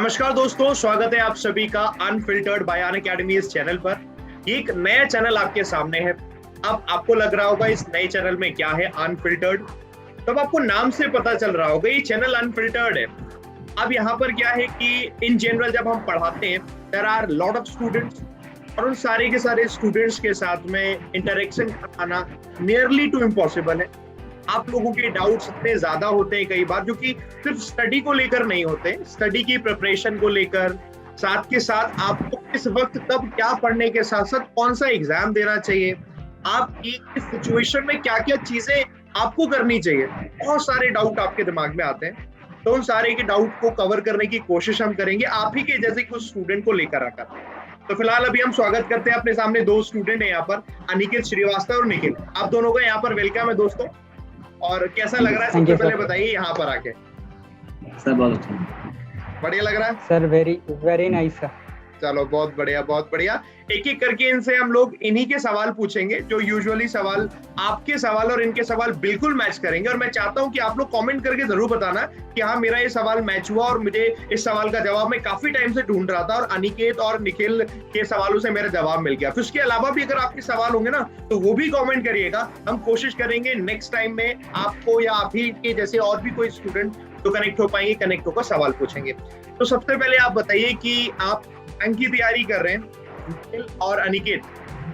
नमस्कार दोस्तों, स्वागत है आप सभी का अनफिल्टर्ड बाय अनअकैडमी इस चैनल पर। एक नया चैनल आपके सामने है। अब आपको लग रहा होगा इस नए चैनल में क्या है अनफिल्टर्ड, तब आपको नाम से पता चल रहा होगा ये चैनल अनफिल्टर्ड है। अब यहाँ पर क्या है कि इन जनरल जब हम पढ़ाते हैं there are lot of students, और उन सारे के सारे स्टूडेंट्स के साथ में इंटरेक्शन करवाना नियरली टू इम्पॉसिबल है। आप लोगों के डाउट्स इतने ज्यादा होते हैं कई बार, जो कि सिर्फ स्टडी को लेकर नहीं होते, स्टडी की प्रिपरेशन को लेकर, साथ के साथ आपको किस वक्त कब क्या पढ़ने के साथ साथ कौन सा एग्जाम देना चाहिए, आपकी इस सिचुएशन में क्या क्या चीजें आपको करनी चाहिए, बहुत सारे डाउट आपके दिमाग में आते हैं। तो उन सारे के डाउट को कवर करने की कोशिश हम करेंगे आप ही के जैसे कुछ स्टूडेंट को लेकर आकर। तो फिलहाल अभी हम स्वागत करते हैं, अपने सामने दो स्टूडेंट है यहाँ पर, अनिकेत श्रीवास्तव और निखिल। आप दोनों का यहाँ पर वेलकम है दोस्तों। और कैसा लग रहा है सबसे पहले बताइए यहाँ पर आके? सर बहुत अच्छा, बढ़िया लग रहा है sir. Very very nice sir. चलो बहुत बढ़िया बहुत बढ़िया। एक एक करके इनसे हम लोग इन्हीं के सवाल पूछेंगे, जो यूजुअली सवाल आपके सवाल और इनके सवाल बिल्कुल मैच करेंगे। और मैं चाहता हूं कि आप लोग कमेंट करके जरूर बताना कि हाँ मेरा ये सवाल मैच हुआ और मुझे इस सवाल का जवाब मैं काफी टाइम से ढूंढ रहा था और अनिकेत और निखिल के सवालों से मेरा जवाब मिल गया। फिर उसके अलावा भी अगर आपके सवाल होंगे ना तो वो भी कॉमेंट करिएगा। हम कोशिश करेंगे नेक्स्ट टाइम में आपको या आप ही के जैसे और भी कोई स्टूडेंट जो कनेक्ट हो पाएंगे कनेक्ट होकर सवाल पूछेंगे। तो सबसे पहले आप बताइए कि आप बैंक की तैयारी कर रहे हैं, निखिल और अनिकेत,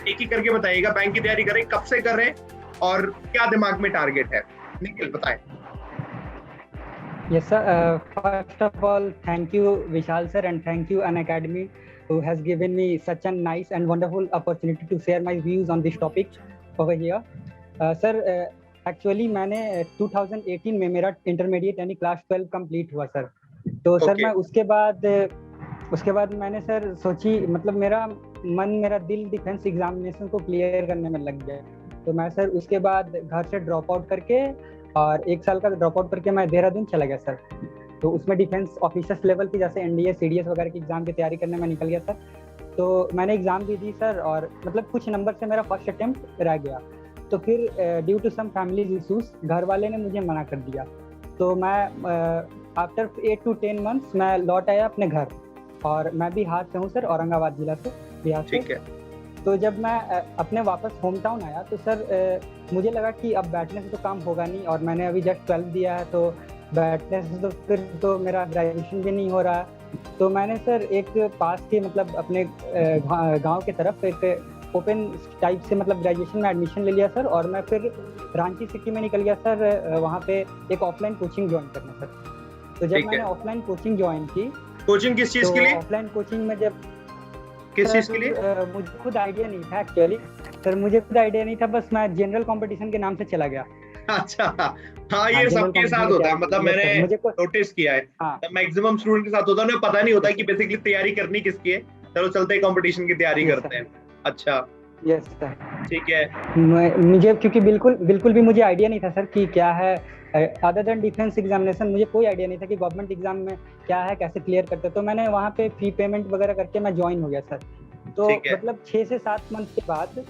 एक ही करके बताइएगा। बैंक की तैयारी कर रहे हैं, कब से कर रहे हैं और क्या दिमाग में टारगेट है? निखिल बताएं। Yes sir, first of all thank you Vishal sir and thank you Unacademy who has given me such a nice and wonderful opportunity to share my views on this topic over here. Sir, actually मैंने 2018 में मेरा intermediate यानी class 12 complete हुआ sir. तो sir मैं उसके बाद मैंने सर सोची, मतलब मेरा दिल डिफेंस एग्जामिनेशन को क्लियर करने में लग गया। तो मैं सर उसके बाद घर से ड्रॉप आउट करके और 1 साल का ड्रॉप आउट करके मैं देहरादून चला गया सर। तो उसमें डिफेंस ऑफिसर्स लेवल की जैसे एनडीए सीडीएस वगैरह की एग्जाम की तैयारी करने में निकल गया सर। तो मैंने एग्जाम भी दी सर और मतलब कुछ नंबर से मेरा फर्स्ट अटेम्प्ट रह गया। तो फिर due to some family issues घर वाले ने मुझे मना कर दिया। तो मैं आफ्टर 8 to 10 months मैं लौट आया अपने घर, और मैं बिहार से हूँ सर, औरंगाबाद जिला से, बिहार से। ठीक है। तो जब मैं अपने वापस होम टाउन आया तो सर मुझे लगा कि अब बैठने से तो काम होगा नहीं, और मैंने अभी जस्ट 12 दिया है, तो बैठने से तो फिर तो मेरा ग्रेजुएशन भी नहीं हो रहा है। तो मैंने सर एक पास के मतलब अपने गांव के तरफ एक ओपन टाइप से मतलब ग्रेजुएशन में एडमिशन ले लिया सर, और मैं फिर रांची सिटी में निकल गया सर, वहाँ पे एक ऑफलाइन कोचिंग ज्वाइन करने सर। तो जब मैंने ऑफलाइन कोचिंग ज्वाइन की, कोचिंग किस चीज के लिए? ऑफलाइन कोचिंग में जब किस चीज के लिए? मुझे खुद आइडिया नहीं था एक्चुअली सर, मुझे खुद आइडिया नहीं था, बस मैं जनरल कंपटीशन के नाम से चला गया। अच्छा हाँ, ये सबके साथ होता है, मतलब मैंने नोटिस किया है मैक्सिमम स्टूडेंट के साथ होता है, उन्हें पता नहीं होता कि बेसिकली तैयारी करनी किसकी है, चलो चलते कंपटीशन की तैयारी करते हैं। अच्छा यस सर, ठीक है। मुझे क्योंकि बिल्कुल भी मुझे आइडिया नहीं था सर कि क्या है अदर देन डिफेंस एग्जामिनेशन, मुझे कोई आइडिया नहीं था कि गवर्नमेंट एग्जाम में क्या है, कैसे क्लियर करते। तो मैंने वहाँ पे फी पेमेंट वगैरह करके मैं ज्वाइन हो गया सर। तो मतलब 6 से 7 मंथ के बाद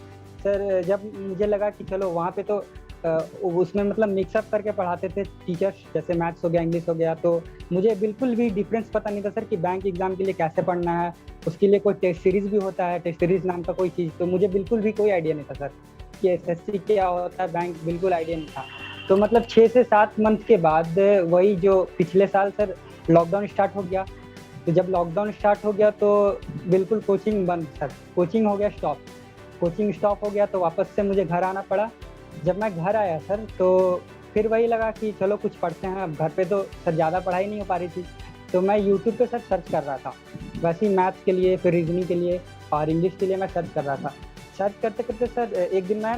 सर जब मुझे लगा कि चलो वहाँ पे तो उसमें मतलब मिक्सअप करके पढ़ाते थे टीचर्स, जैसे मैथ्स हो गया, इंग्लिश हो गया, तो मुझे बिल्कुल भी डिफरेंस पता नहीं था सर कि बैंक एग्जाम के लिए कैसे पढ़ना है, उसके लिए कोई टेस्ट सीरीज भी होता है, टेस्ट सीरीज नाम का कोई चीज़, तो मुझे बिल्कुल भी कोई आइडिया नहीं था सर कि एसएससी क्या होता है, बैंक बिल्कुल आइडिया नहीं था। तो मतलब 6 से 7 मंथ के बाद वही जो पिछले साल सर लॉकडाउन स्टार्ट हो गया। तो जब लॉकडाउन स्टार्ट हो गया तो बिल्कुल कोचिंग बंद सर, कोचिंग हो गया स्टॉप, कोचिंग स्टॉप हो गया, तो वापस से मुझे घर आना पड़ा। जब मैं घर आया सर तो फिर वही लगा कि चलो कुछ पढ़ते हैं। अब घर पे तो सर ज़्यादा पढ़ाई नहीं हो पा रही थी, तो मैं यूट्यूब पे सर सर्च कर रहा था, वैसे ही मैथ्स के लिए, फिर रीजनिंग के लिए और इंग्लिश के लिए मैं सर्च कर रहा था। सर्च करते करते सर एक दिन मैं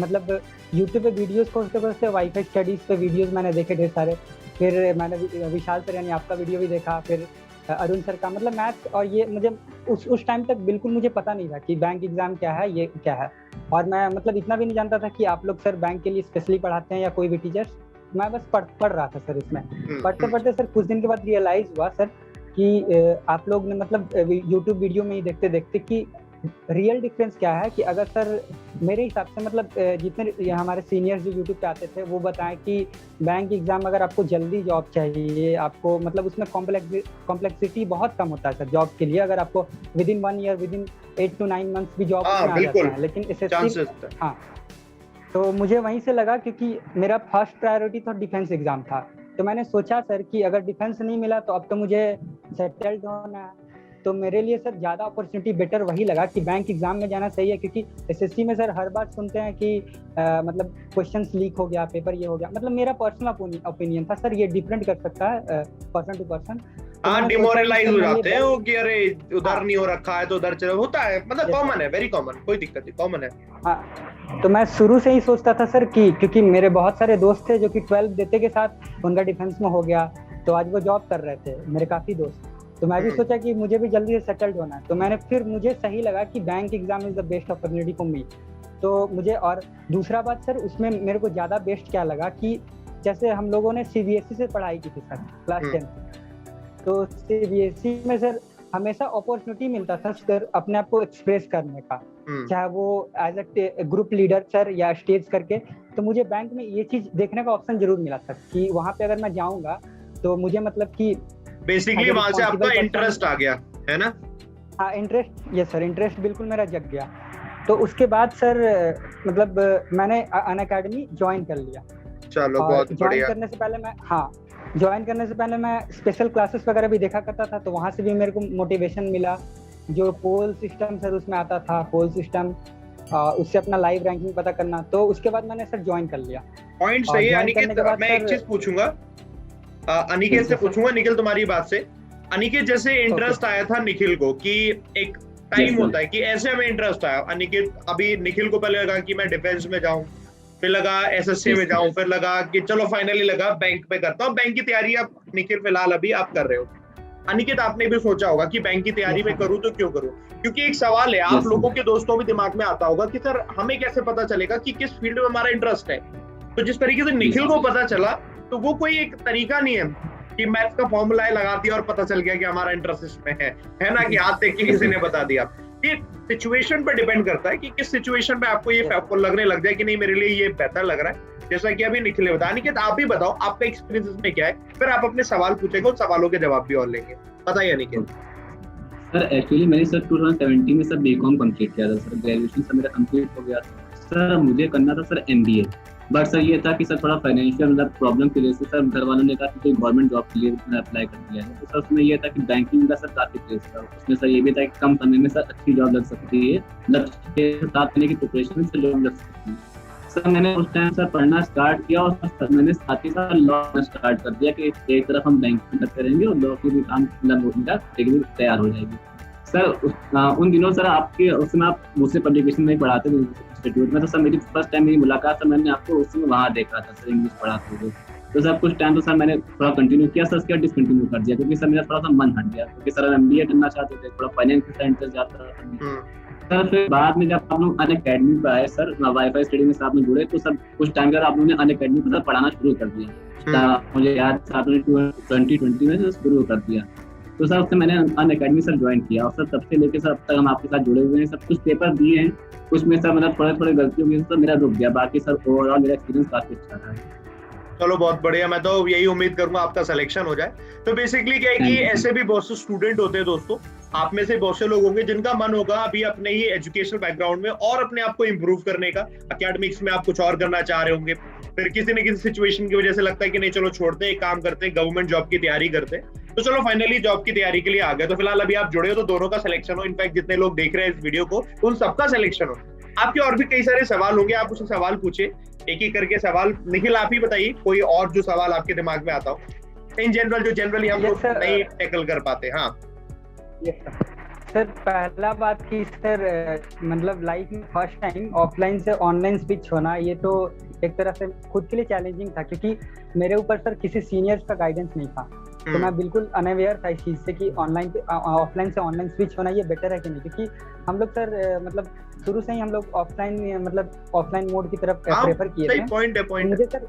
मतलब यूट्यूब पे वीडियोस खोजते वाईफाई स्टडीज़ पे वीडियोस मैंने देखे ढेर सारे। फिर मैंने विशाल सर यानी आपका वीडियो भी देखा, फिर अरुण सर का, मतलब मैथ्स। और ये मुझे उस टाइम तक बिल्कुल मुझे पता नहीं था कि बैंक एग्जाम क्या है, ये क्या है, और मैं मतलब इतना भी नहीं जानता था कि आप लोग सर बैंक के लिए स्पेशली पढ़ाते हैं या कोई भी टीचर्स। मैं बस पढ़ रहा था सर। इसमें पढ़ते सर कुछ दिन के बाद रियलाइज हुआ सर कि आप लोग ने मतलब यूट्यूब वीडियो में ही देखते कि रियल डिफरेंस क्या है कि अगर सर मेरे हिसाब से मतलब जितने ये हमारे सीनियर्स जो यूट्यूब पे आते थे वो बताएं कि बैंक एग्जाम अगर आपको जल्दी जॉब चाहिए, आपको मतलब उसमें कॉम्प्लेक्सिटी बहुत कम होता है सर जॉब के लिए, अगर आपको with in 1 year, with in 8 to 9 months भी जॉब हाँ में आ जाता बिल्कुल, है। लेकिन एसएससी, चांसेस। हाँ, तो मुझे वहीं से लगा क्योंकि मेरा फर्स्ट प्रायोरिटी तो डिफेंस एग्जाम था, तो मैंने सोचा सर कि अगर डिफेंस नहीं मिला तो अब तो मुझे सेटल्ड होना है, तो मेरे लिए सर ज़्यादा अपॉर्चुनिटी बेटर वही लगा कि बैंक एग्जाम में जाना सही है। क्योंकि एसएससी में सर हर बार सुनते हैं कि मतलब क्वेश्चंस लीक हो गया, पेपर ये हो गया, मतलब मेरा पर्सनल ओपिनियन था सर, ये डिफरेंट कर सकता है पर्सन टू पर्सन। हाँ, डिमोरलाइज हो जाते हैं वो कि अरे उधर हाँ, नहीं हो रखा है तो उधर चलो, होता है, मतलब Yes, कॉमन है, वेरी कॉमन, कोई दिक्कत नहीं, कॉमन है। हाँ, तो मैं शुरू से ही सोचता था सर कि क्योंकि मेरे बहुत सारे दोस्त थे जो कि 12 देते के साथ उनका डिफेंस में हो गया, तो आज वो जॉब कर रहे थे मेरे काफ़ी दोस्त, तो मैं भी सोचा कि मुझे भी जल्दी से सेटल्ड होना है, तो मैंने फिर मुझे सही लगा कि bank exam is the best opportunity for me. तो मुझे, और दूसरा बात सर उसमें मेरे को ज़्यादा बेस्ट क्या लगा कि जैसे हम लोगों ने सीबीएसई से पढ़ाई की थी सर क्लास 10, तो सीबीएसई में सर हमेशा अपॉर्चुनिटी मिलता था सर अपने आप को एक्सप्रेस करने का, चाहे वो as a group leader sir या स्टेज करके। तो मुझे बैंक में ये चीज देखने का ऑप्शन जरूर मिला सर कि वहाँ पे अगर मैं जाऊँगा तो मुझे मतलब कि बेसिकली वहां से आपका इंटरेस्ट आ गया है ना? हाँ, इंटरेस्ट, यस सर, इंटरेस्ट बिल्कुल मेरा जग गया। तो उसके बाद सर मतलब मैंने अनअकैडमी ज्वाइन कर लिया। चलो बहुत बढ़िया। ज्वाइन करने से पहले मैं, हाँ, ज्वाइन करने से पहले मैं स्पेशल क्लासेस वगैरह भी देखा करता था, तो वहाँ से भी मेरे को मोटिवेशन मिला। जो पोल सिस्टम सर उसमें आता था, पोल सिस्टम, उससे अपना लाइव रैंकिंग पता करना, तो उसके बाद मैंने सर ज्वाइन कर लिया। पॉइंट सही है अनिकेत। मैं एक चीज पूछूंगा, अनिकेत से पूछूंगा, निखिल तुम्हारी बात से, अनिकेत जैसे इंटरेस्ट आया था निखिल को कि एक टाइम होता है कि ऐसे हमें इंटरेस्ट आया, अनिकेत अभी निखिल को पहले लगा कि मैं डिफेंस में जाऊं, फिर लगा एसएससी में जाऊं, फिर लगा कि चलो फाइनली लगा बैंक पे करता हूं, बैंक की तैयारी आप निखिल फिलहाल अभी आप कर रहे हो। अनिकेत आपने भी सोचा होगा कि बैंक की तैयारी में करूं तो क्यों करूं, क्योंकि एक सवाल है आप लोगों के दोस्तों के दिमाग में आता होगा कि सर हमें कैसे पता चलेगा कि किस फील्ड में हमारा इंटरेस्ट है। तो जिस तरीके से निखिल को पता चला, तो वो कोई एक तरीका नहीं है कि मैथ्स का फॉर्मूला लगा दिया और पता चल गया कि हमारा इंटरेस्ट इसमें है ना, कि हाथ देख के किसी ने बता दिया। ये सिचुएशन पे डिपेंड करता है कि किस सिचुएशन पे आपको ये लगने लग जाए कि नहीं मेरे लिए ये बेहतर लग रहा है, जैसा कि अभी निखिल ने बताया। निखिल आप भी बताओ आपका एक्सपीरियंस इसमें क्या है, फिर आप अपने सवाल पूछेंगे, उन सवालों के जवाब भी और लेंगे। बताइए निखिल। सर एक्चुअली मैंने सर 2017 में सर बीकॉम कंप्लीट किया था सर, ग्रेजुएशन सर मेरा कंप्लीट हो गया था सर, मुझे करना था सर एमबीए, बट सर ये था कि सर थोड़ा फाइनेंशियल मतलब प्रॉब्लम की वजह से सर घर वालों ने कहा कि कोई गवर्नमेंट जॉब के लिए अप्लाई कर दिया है। तो सर उसमें ये था कि बैंकिंग का सर काफी क्रेज था, उसमें सर ये भी था कि कम समय में सर अच्छी जॉब लग सकती है, लक्ष्य के साथ करने की प्रिपरेशन से जॉब लग सकती है। सर मैंने उस टाइम सर पढ़ना स्टार्ट किया और सर मैंने साथ ही साथ लॉ स्टार्ट कर दिया कि एक तरफ हम बैंकिंग करते रहेंगे और लॉ की भी काम डिग्री तैयार हो जाएगी। सर उन दिनों सर आपके उस समय आप मुझसे पब्लिकेशन में पढ़ाते थे इंस्टीट्यूट में, तो सर मेरी फर्स्ट टाइम मेरी मुलाकात सर मैंने आपको उस समय वहाँ देखा था सर इंग्लिश पढ़ाते हुए। तो सर कुछ टाइम तो सर मैंने थोड़ा कंटिन्यू किया, सर उसके बाद डिसकंटिन्यू कर दिया क्योंकि सर मेरा थोड़ा सा मन हट गया, क्योंकि सर एमबीए करना चाहते थे, थोड़ा फाइनेंस के साथ इंटरेस्ट जाता था। सर फिर बाद में जब आप लोग अनअकैडमी पे आए सर, वाईफाई स्टडी में साथ में जुड़े, तो सर कुछ टाइम बाद आप लोगों ने अनअकैडमी पर पढ़ाना शुरू कर दिया। मुझे याद सर आपने 2020 में शुरू कर दिया, तो सर उससे मैंने अनअकैडमी सर ज्वाइन किया और सर तब से लेकर सर अब तक हम आपके साथ जुड़े हुए हैं। सब कुछ पेपर दिए हैं, कुछ में सर मतलब थोड़े थोड़े गलतियों की सर मेरा रुक गया, बाकी सर ओवरऑल मेरा एक्सपीरियंस काफी अच्छा रहा है। चलो बहुत बढ़िया, मैं तो यही उम्मीद करूंगा आपका सिलेक्शन हो जाए। तो बेसिकली क्या है कि ऐसे भी बहुत से स्टूडेंट होते हैं दोस्तों, आप में से बहुत से लोग होंगे जिनका मन होगा अभी अपने ही एजुकेशनल बैकग्राउंड में और अपने आप को इम्प्रूव करने का, एकेडमिक्स में आप कुछ और करना चाह रहे होंगे, फिर किसी न किसी सिचुएशन की वजह से लगता है कि नहीं चलो छोड़ते हैं, एक काम करते हैं, गवर्नमेंट जॉब की तैयारी करते हैं, तो चलो फाइनली जॉब की तैयारी के लिए आ गए। तो फिलहाल अभी आप जुड़े हो तो दोनों का सिलेक्शन हो, इनफैक्ट जितने लोग देख रहे हैं इस वीडियो को उन सबका सिलेक्शन हो। आपके और भी कई सारे सवाल होंगे, आप उससे सवाल पूछे, एक एक करके सवाल। निखिल आप ही बताइए कोई और जो सवाल आपके दिमाग में आता हो इन जनरल, जो जनरली हम लोग नहीं टैकल कर पाते। हाँ सर, पहला बात कि सर मतलब लाइफ में फर्स्ट टाइम ऑफलाइन से ऑनलाइन स्विच होना, ये तो एक तरह से खुद के लिए चैलेंजिंग था क्योंकि मेरे ऊपर सर किसी सीनियर्स का गाइडेंस नहीं था, तो मैं बिल्कुल अनअवेयर था इस चीज़ से कि ऑफलाइन से ऑनलाइन स्विच होना ये बेटर है कि नहीं, क्योंकि हम लोग सर मतलब शुरू से ही हम लोग ऑफलाइन मोड की तरफ प्रेफर किए थे। पॉइंट है। मुझे सर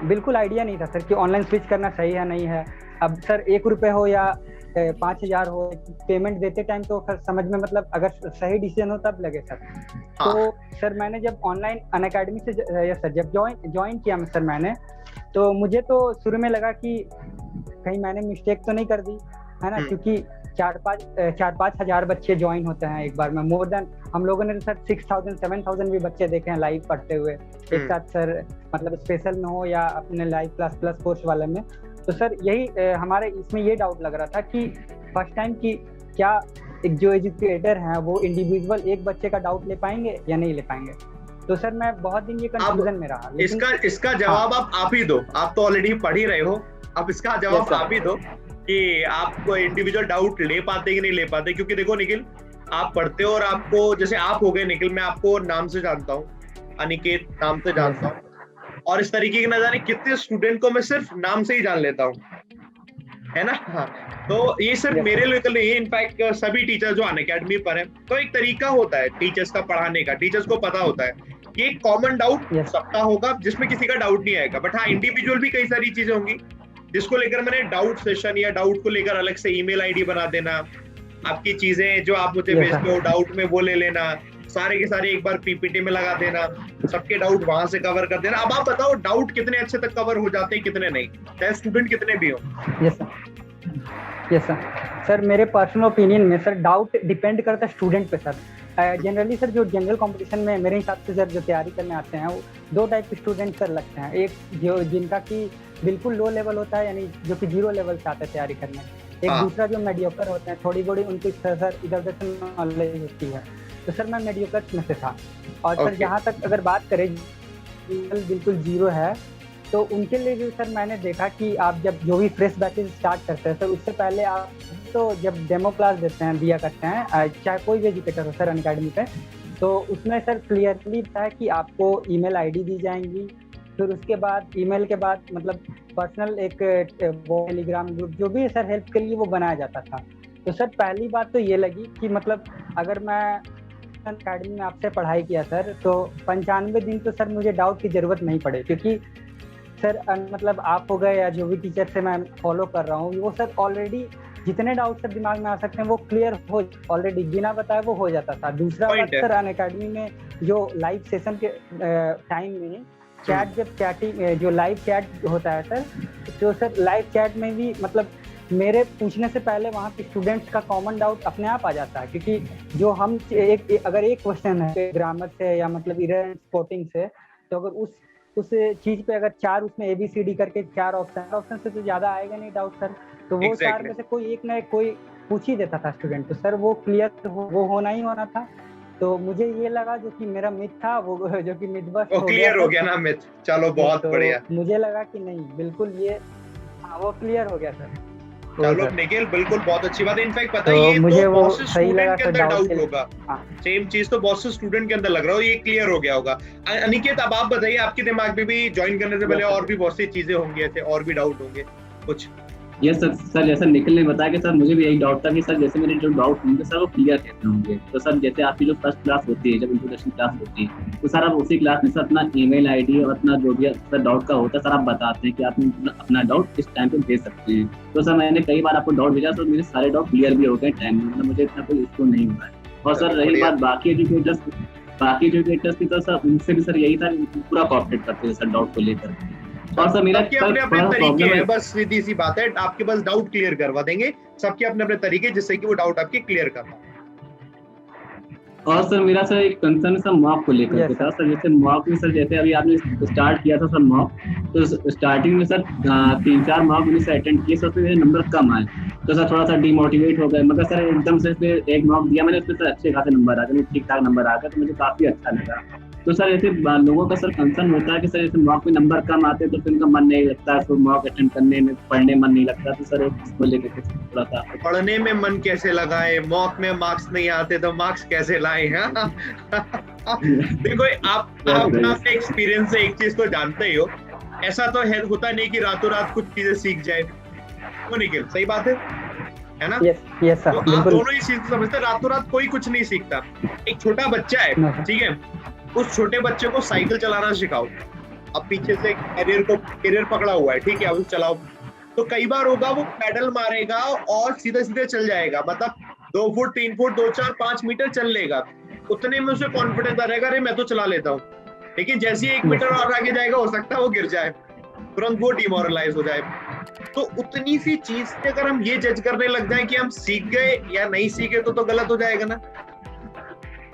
बिल्कुल आइडिया नहीं था सर कि ऑनलाइन स्विच करना सही है नहीं है। अब सर 1 रुपये हो या 5,000 हो, पेमेंट देते टाइम तो फिर समझ में मतलब अगर सही डिसीजन हो तब लगे सर। तो सर मैंने जब ऑनलाइन अनअकैडमी से सर जब ज्वाइन किया सर मैंने, तो मुझे तो शुरू में लगा कि कहीं मैंने मिस्टेक तो नहीं कर दी है ना, क्योंकि 4-5 हजार बच्चे ज्वाइन होते हैं एक बार में, मोर देन हम लोगों ने तो सर 6,000-7,000 भी बच्चे देखे हैं लाइव पढ़ते हुए एक साथ सर, मतलब स्पेशल में हो या अपने लाइव क्लास कोर्स वाले में। तो सर यही हमारे इसमें ये डाउट लग रहा था कि फर्स्ट टाइम की क्या एक जो एजुकेटर हैं वो इंडिविजुअल एक बच्चे का डाउट ले पाएंगे या नहीं ले पाएंगे। तो सर मैं बहुत दिन ये कंफ्यूजन में रहा। इसका जवाब आप ही दो, आप तो ऑलरेडी पढ़ ही रहे हो, अब इसका जवाब आप ही दो कि आप इंडिविजुअल डाउट ले पाते कि नहीं ले पाते। क्योंकि देखो निखिल, आप पढ़ते हो और आपको, जैसे आप हो गए निखिल, मैं आपको नाम से जानता हूँ, अनिकेत नाम से जानता हूँ, और इस तरीके के न जाने कितने स्टूडेंट को मैं सिर्फ नाम से ही जान लेता हूँ, है ना। तो ये सिर्फ मेरे लिए नहीं, इनफैक्ट सभी टीचर जो अनअकैडमी पर है, तो एक तरीका होता है टीचर्स का पढ़ाने का, टीचर्स को पता होता है कि एक कॉमन डाउट सबका होगा जिसमें किसी का डाउट नहीं आएगा। बट हाँ, इंडिविजुअल भी कई सारी चीजें होंगी जिसको लेकर मैंने डाउट सेशन या डाउट को लेकर अलग से ईमेल आईडी बना देना, आपकी चीजें जो आप मुझे भेजते हो डाउट में वो ले लेना, सारे के सारे एक बार पीपीटी में लगा देना, सबके डाउट वहां से कवर कर देना। अब आप बताओ डाउट कितने अच्छे तक कवर हो जाते हैं, कितने नहीं, चाहे स्टूडेंट कितने भी हो। यस सर मेरे पर्सनल ओपिनियन में सर डाउट डिपेंड करता है स्टूडेंट पे सर। जनरली सर जो जनरल कंपटीशन में मेरे हिसाब से सर जो तैयारी करने आते हैं वो 2 टाइप के स्टूडेंट सर लगते हैं। एक जो जिनका कि बिल्कुल लो लेवल होता है, यानी जो कि 0 लेवल से आते हैं तैयारी करने। एक दूसरा जो मेडियोकर होते हैं, थोड़ी बड़ी उनकी सर इधर उधर से नॉलेज होती है। तो सर मैं मेडियोकर में से था। और सर जहाँ तक अगर बात करें बिल्कुल 0 है, तो उनके लिए भी सर मैंने देखा कि आप जब जो भी फ्रेश बैचेज स्टार्ट करते हैं सर, उससे पहले आप तो जब डेमो क्लास दिया करते हैं, चाहे कोई भी एजुकेटर हो सर अनअकैडमी पे, तो उसमें सर क्लियरली था कि आपको ईमेल आईडी दी जाएंगी, फिर उसके बाद ईमेल के बाद मतलब पर्सनल एक वो टेलीग्राम ग्रुप जो भी सर हेल्प के लिए वो बनाया जाता था। तो सर पहली बात तो ये लगी कि मतलब अगर मैं अनअकैडमी में आपसे पढ़ाई किया सर, तो 95 दिन तो सर मुझे डाउट की जरूरत नहीं पड़े, क्योंकि सर मतलब आप हो गए या जो भी टीचर से मैं फॉलो कर रहा हूँ, वो सर ऑलरेडी जितने डाउट सर दिमाग में आ सकते हैं वो क्लियर हो ऑलरेडी बिना बताए वो हो जाता था। दूसरा बात सर अनअकैडमी में जो लाइव सेशन के टाइम में चैट, जब चैटिंग जो लाइव चैट होता है सर, तो सर लाइव चैट में भी मतलब मेरे पूछने से पहले वहाँ के स्टूडेंट्स का कॉमन डाउट अपने आप आ जाता है। क्योंकि जो हम अगर एक क्वेश्चन है ग्रामर से या मतलब इरर स्पॉटिंग से, तो अगर उस चीज पे अगर 4 उसमें ABCD करके 4 ऑप्शन से तो ज्यादा आएगा नहीं डाउट सर। तो वो 4 में से कोई एक ना एक कोई पूछ ही देता था स्टूडेंट, तो सर वो क्लियर वो होना ही होना था। तो मुझे ये लगा जो कि मेरा मिथ था वो जो कि मिथ बस क्लियर हो गया ना मिथ। चलो बहुत बढ़िया। मुझे लगा कि नहीं बिल्कुल ये वो क्लियर हो गया सर। चलो निखिल बिल्कुल बहुत अच्छी बात है। इनफैक्ट पता है ये मुझे वो सही लगा के अंदर डाउट होगा, सेम चीज तो बहुत से स्टूडेंट के अंदर लग रहा हो, ये क्लियर हो गया होगा। अनिकेत अब आप बताइए, आपके दिमाग में भी ज्वाइन करने से पहले और भी बहुत सी चीजें होंगी, ऐसे और भी डाउट होंगे कुछ? यस सर जैसा निखिल ने बताया कि सर मुझे भी यही डाउट था कि सर जैसे मेरे जो डाउट होंगे सर वो क्लियर कैसे होंगे। तो सर जैसे आपकी जो फर्स्ट क्लास होती है, जब इंट्रोडक्शन क्लास होती है, तो सर आप उसी क्लास में सर अपना ईमेल आईडी और अपना जो भी सर डाउट का होता है सर आप बताते हैं कि आप अपना डाउट इस टाइम पे भेज सकते हैं। तो सर मैंने कई बार आपको डाउट भेजा, सर मेरे सारे डाउट क्लियर भी हो गए टाइम में, मतलब मुझे इतना कोई इशू नहीं हुआ है। और सर रही बात बाकी एजुकेटर्स की, तो सर उनसे भी सर यही था, पूरा कॉपरेट करते हैं सर डाउट को लेकर। और सर मेरा अपने अपने तरीके हैं, बस सीधी सी बात है, आपके बस डाउट क्लियर करवा देंगे, सबके अपने अपने तरीके जिससे कि वो डाउट आपके क्लियर करना। और सर मेरा सर एक कंसर्न सर मॉक को लेकर के था सर। जैसे मॉक में सर जैसे अभी आपने स्टार्ट किया था सर मॉक, तो स्टार्टिंग में सर 3-4 मॉक मैंने से अटेंड किए, सर मेरे नंबर कम आए, तो सर थोड़ा सा डिमोटिवेट हो गए। मगर सर एकदम से एक मॉक दिया मैंने, उसमें सर अच्छे खासे नंबर आ गए, ठीक ठाक नंबर आ गए, तो मुझे काफी अच्छा लगा। तो सर ऐसे लोगों का सर कंसर्न होता है कि सर ऐसे मॉक में नंबर कम आते हैं तो फिर उनका मन नहीं लगता, फिर मॉक अटेंड करने में पढ़ने मन नहीं लगता। तो सर इसको लेकर थोड़ा सा पढ़ने में मन कैसे लगाए, मॉक में मार्क्स नहीं आते तो मार्क्स कैसे लाए? देखो आप अपने एक्सपीरियंस से एक चीज तो जानते ही हो, ऐसा तो होता नहीं कि रातों रात कुछ चीजें सीख जाए, वो निखिल सही बात है ना? यस सर, तो आप दोनों ही चीज समझते, रातों रात कोई कुछ नहीं सीखता। एक छोटा बच्चा है, ठीक है, उस छोटे बच्चे को साइकिल चलाना सिखाओ, अब पीछे से कैरियर पकड़ा हुआ है, ठीक है, अब चलाओ, तो कई बार होगा वो पैडल मारेगा और सीधे सीधे चल जाएगा, मतलब 2 फुट 3 फुट 2 4 5 मीटर चल लेगा, उतने में उसे कॉन्फिडेंस आ रहेगा, अरे मैं तो चला लेता हूँ। लेकिन जैसे ही 1 मीटर और आगे जाएगा, हो सकता है वो गिर जाए, तुरंत वो डिमोरलाइज हो जाए। तो उतनी सी चीज से अगर हम ये जज करने लग जाए कि हम सीख गए या नहीं सीखे, तो गलत हो जाएगा ना।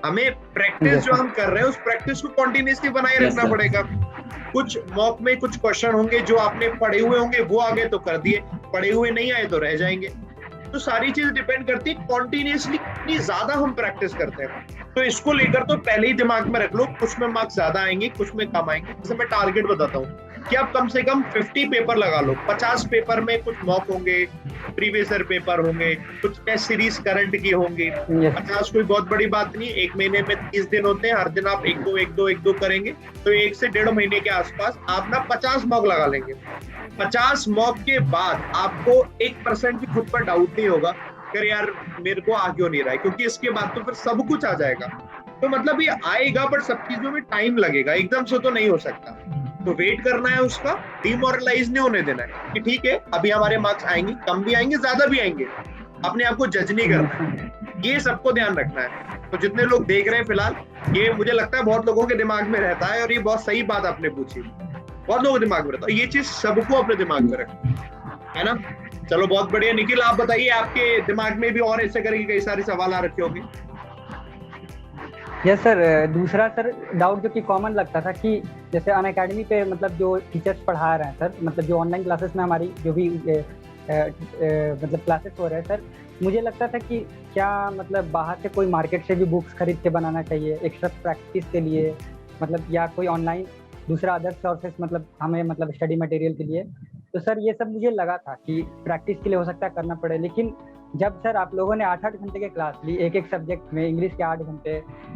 हमें प्रैक्टिस जो हम कर रहे हैं उस प्रैक्टिस को कंटिन्यूअसली बनाए रखना पड़ेगा। कुछ मॉक में कुछ क्वेश्चन होंगे जो आपने पढ़े हुए होंगे, वो आगे तो कर दिए, पढ़े हुए नहीं आए तो रह जाएंगे। तो सारी चीज डिपेंड करती है कॉन्टिन्यूअसली कितनी ज्यादा हम प्रैक्टिस करते हैं। तो इसको लेकर तो पहले ही दिमाग में रख लो, कुछ में मार्क्स ज्यादा आएंगे, कुछ में कम आएंगे। जैसे मैं टारगेट बताता हूँ कि आप कम से कम 50 पेपर लगा लो। 50 पेपर में कुछ मॉक होंगे, प्रीवियस ईयर पेपर होंगे, कुछ टेस्ट सीरीज करंट की होंगी। 50 कोई बहुत बड़ी बात नहीं, एक महीने में 30 दिन होते हैं, हर दिन आप 1-2 करेंगे, तो 1 से 1.5 महीने के आसपास आप ना 50 मॉक लगा लेंगे। 50 मॉक के बाद आपको 1% भी खुद पर डाउट नहीं होगा कि यार मेरे को आ क्यों नहीं रहा है, क्योंकि इसके बाद तो फिर सब कुछ आ जाएगा। तो मतलब ये आएगा, बट सब चीजों में टाइम लगेगा, एकदम से तो नहीं हो सकता। तो वेट करना है, उसका डिमोरलाइज नहीं होने देना है कि ठीक है अभी हमारे मार्क्स आएंगे, कम भी आएंगे ज्यादा भी आएंगे, अपने आप को जज नहीं करना है, ये सबको ध्यान रखना है। तो जितने लोग देख रहे हैं फिलहाल, ये मुझे लगता है बहुत लोगों के दिमाग में रहता है, और ये बहुत सही बात आपने पूछी, बहुत लोगों के दिमाग में रहता है, ये चीज सबको अपने दिमाग में रखना है ना। चलो बहुत बढ़िया। निखिल आप बताइए, आपके दिमाग में भी और ऐसे करके कई सारे सवाल आ रखे होंगे। यस सर, दूसरा सर डाउट जो कि कॉमन लगता था कि जैसे अनअकैडमी पे मतलब जो टीचर्स पढ़ा रहे हैं सर, मतलब जो ऑनलाइन क्लासेस में हमारी जो भी मतलब क्लासेस हो रहे हैं सर, मुझे लगता था कि क्या मतलब बाहर से कोई मार्केट से भी बुक्स खरीद के बनाना चाहिए एक्स्ट्रा प्रैक्टिस के लिए, मतलब या कोई ऑनलाइन दूसरा अदर सोर्सेस मतलब हमें मतलब स्टडी मटेरियल के लिए। तो सर ये सब मुझे लगा था कि प्रैक्टिस के लिए हो सकता है करना पड़े, लेकिन जब सर आप लोगों ने 8-8 घंटे के क्लास ली, एक सब्जेक्ट में, इंग्लिश के 8 घंटे